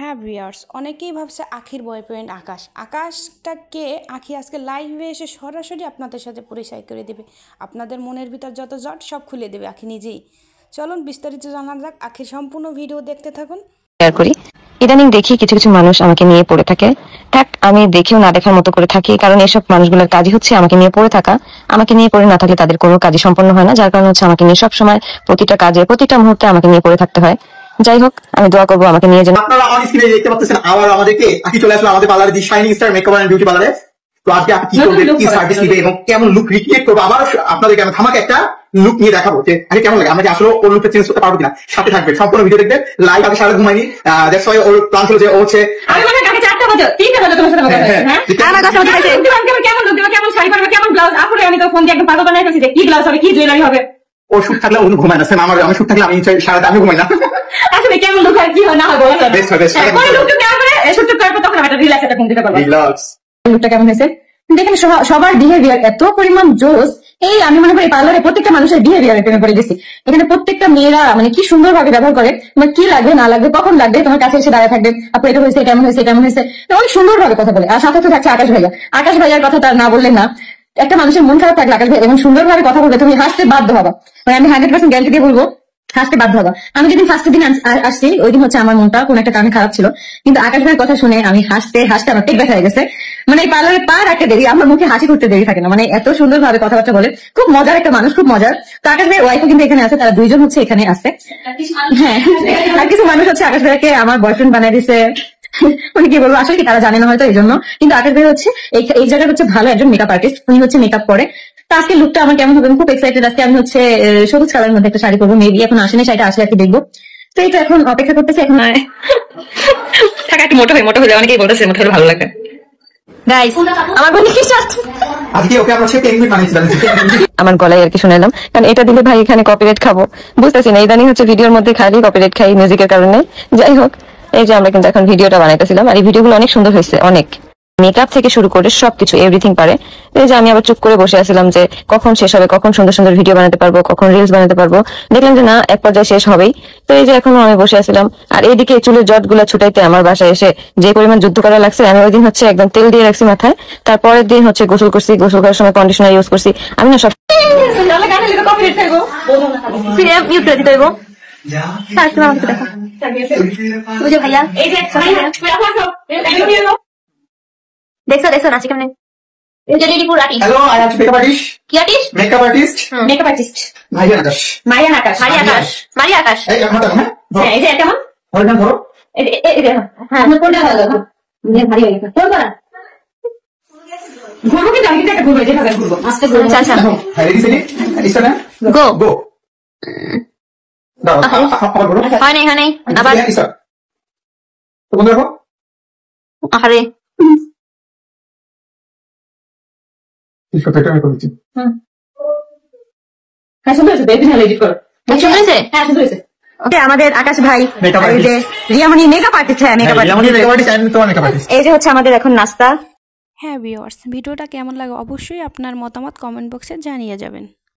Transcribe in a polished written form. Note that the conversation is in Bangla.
হ্যাঁ ভিউয়ার্স, অনেকেই ভাবছে আখির বয়ফ্রেন্ড আকাশ। আকাশটা কে? আখি আজকে লাইভে এসে সরাসরি আপনাদের সাথে পরিচয় করে দেবে। আপনাদের মনের ভিতর যত জট সব খুলে দেবে আখি নিজেই। চলুন বিস্তারিত জানা যাক। আখির সম্পূর্ণ ভিডিও দেখতে থাকুন। শেয়ার করি। ইদানিং দেখি কিছু কিছু মানুষ আমাকে নিয়ে পড়ে থাকে। আমি দেখেও না দেখার মতো করে থাকি, কারণ এসব মানুষগুলোর কাজই হচ্ছে আমাকে নিয়ে পড়ে থাকা। আমাকে নিয়ে পড়ে না থাকলে তাদের কোনো কাজই সম্পন্ন হয় না, যার কারণে হচ্ছে আমাকে নিয়ে সবসময় প্রতিটা কাজে প্রতিটা মুহূর্তে আমাকে নিয়ে পড়ে থাকতে হয়। যাই হোক, আমি দোয়া করবো আমাকে নিয়ে যেন। আপনারা অন স্ক্রিনে দেখতে পাচ্ছেন আবার আমাদেরকে আকি চলে আসলো আমাদের পার্লারে, the shining star makeup and beauty পার্লারে। তো আজকে আপনি কি করবেন, কি সার্ভিস দিবে এবং কেমন লুক রিক্রিয়েট করবো, আবার আপনাদেরকে আমি ধামাকা একটা লুক নিয়ে দেখাবো যে আগে কেমন লাগে, আমরা কি আসলে ওর লুকটা চেঞ্জ করতে পারবো কিনা। সাথে থাকবে, সম্পূর্ণ ভিডিও দেখবে। লাইভ আগে সারা ঘুমাইনি, দ্যাটস ওয়াই ওর প্ল্যান ছিল যে ও হচ্ছে আমি মানে কাকে 4টা বাজে 3টা বাজে তোমার সাথে কথা বলছি। হ্যাঁ আমার কথা বলতে চাইছে কেমন লুক দিবা, কেমন শাড়ি পরবে, কেমন ব্লাউজ। আপুরে আমি তো ফোন দিয়ে একদম পাগল বানাই ফেলছি যে কি ব্লাউজ হবে, কি জুয়েলারি হবে। ও শুট থাকলে ও ঘুমায় না, সেম আমি শুট থাকলে আমি সারাটা আমি ঘুমাই না। আসলে কেমন লুক হয় কি হয় না হয় বলা যাবে। বেস্ট হবে, বেস্ট হবে। কোন লুকটা কেমন করে শুট করব তখন আমি একটা রিল্যাক্স একটা ফোন দিতে পারবো। রিল্যাক্স। লুকটা কেমন হয়েছে দেখেন, সবার বিহেভিয়ার এত পরিমাণ জোস। এই আমি মনে করি পার্লারে প্রত্যেকটা মানুষের বিহেভিয়ার প্রেমে পড়ে গেছি। এখানে প্রত্যেকটা মেয়েরা মানে কি সুন্দর ভাবে ব্যবহার করে, তোমার কি লাগবে না লাগবে, কখন লাগবে, তোমার কাছে এসে দাঁড়িয়ে থাকবে, আপু এটা হয়েছে, কেমন হয়েছে, কেমন হয়েছে, অনেক সুন্দর ভাবে কথা বলে। আর সাথে তো থাকছে আকাশ ভাইয়া। আকাশ ভাইয়ার কথা তার না বললে না। একটা মানুষের মন খারাপ থাকলে আকাশ ভাই এমন সুন্দর ভাবে কথা বলবে, তুমি হাসতে বাধ্য হবা। মানে আমি 100% গ্যারান্টি দিয়ে বলবো হাসতে বাধ্য হবা। আমি যেদিন ফার্স্টের দিন আসছি ওই দিন হচ্ছে আমার মনটা কোন একটা কারণে খারাপ ছিল, কিন্তু আকাশ ভাইয়ের কথা শুনে আমি হাসতে হাসতে আমার পেট ব্যথা হয়ে গেছে। মানে এই পার্লারে পা রাখতে দেরি, আমার মুখে হাসি করতে দেরি থাকে না। মানে এত সুন্দর ভাবে কথাবার্তা বলে, খুব মজার একটা মানুষ, খুব মজার। তো আকাশ ভাইয়ের ওয়াইফও কিন্তু এখানে আছে, তারা দুইজন হচ্ছে এখানে আছে। হ্যাঁ, আর কিছু মানুষ হচ্ছে আকাশ ভাইকে আমার বয়ফ্রেন্ড বানিয়ে দিছে। মানে কি বলবো, আসলে কি তারা জানে না হয়তো এই জন্য। কিন্তু আকাশ ভাই হচ্ছে এই জায়গায় হচ্ছে ভালো একজন মেকআপ আর্টিস্ট, উনি হচ্ছে মেকআপ করে। তো আজকে লুকটা আমার কেমন হবে আমি খুব এক্সাইটেড। আজকে আমি হচ্ছে সবুজ কালারের মধ্যে একটা শাড়ি পরবো, মেবি এখন আসেনি, শাড়িটা আসলে আর কি দেখবো। তো এটা এখন অপেক্ষা করতেছি। এখন থাকা একটু মোটা হয়ে যায়, অনেকেই বলতেছে মোটা হলে ভালো লাগে। গাইস আমার বোন কি সাথে আজকে ওকে আমরা সে পেঙ্গুইন বানিয়েছিলাম। আমার গলায় আর কি শুনাইলাম, কারণ এটা দিলে ভাই এখানে কপিরাইট খাবো, বুঝতেছি না। ইদানিং হচ্ছে ভিডিওর মধ্যে খালি কপিরাইট খাই মিউজিকের কারণে। যাই হোক, এই যে আমরা কিন্তু এখন ভিডিওটা বানাইতেছিলাম, আর এই ভিডিওগুলো অনেক সুন্দর হয়েছে, অনেক মেকআপ থেকে শুরু করে সবকিছু এভরিথিং পারে। এই যে আমি আবার চুপ করে বসে আছিলাম যে কখন শেষ হবে, কখন সুন্দর সুন্দর ভিডিও বানাতে পারবো, কখন রিলস বানাতে পারবো। দেখলাম যে না, এক পর্যায়ে শেষ হবেই। তো এই যে এখনো আমি বসে আছিলাম, আর এইদিকে চুলের জট গুলা ছুটাইতে আমার বাসায় এসে যে পরিমাণ যুদ্ধ করা লাগছে। আমি ওই দিন হচ্ছে একদম তেল দিয়ে রাখছি মাথায়, তারপরের দিন হচ্ছে গোসল করছি, গোসল করার সময় কন্ডিশনার ইউজ করছি। আমি না সব মিউট করে দিতে হইব। ভাইয়া দেখছো নাচি কেমনে। Hello, I am makeup artist. কি artist? Makeup artist. Makeup artist Maria Akash. Maria Akash. এই আমার দাও, হ্যাঁ এই যে কেমন ধরো না, ধরো। হ্যাঁ কোনটা ভালো ভারী হয়ে গেছে কোনটা ঘুরবো, কিন্তু আমি কিন্তু একটা ঘুরবো, যেভাবে ঘুরবো আজকে ঘুরবো। আচ্ছা হ্যাঁ, রেডি সেটি ইস্তা না গো গো দাও আবার বলো। হয় নাই আবার ইস্তা তো বন্ধ রাখো। আরে ঠিক আছে, এটা আমি করছি। হ্যাঁ সুন্দর হয়েছে, বেবি ভালো এডিট করো। সুন্দর হয়েছে? হ্যাঁ সুন্দর হয়েছে। আমাদের আকাশ ভাই Makeup artist। এই যে রিয়ামণি মেকআপ আর্টিস্ট। হ্যাঁ মেকআপ আর্টিস্ট। এই যে হচ্ছে আমাদের এখন নাস্তা। হ্যাঁ ভিউয়ার্স, ভিডিওটা কেমন লাগে অবশ্যই আপনার মতামত কমেন্ট বক্সে জানিয়ে যাবেন।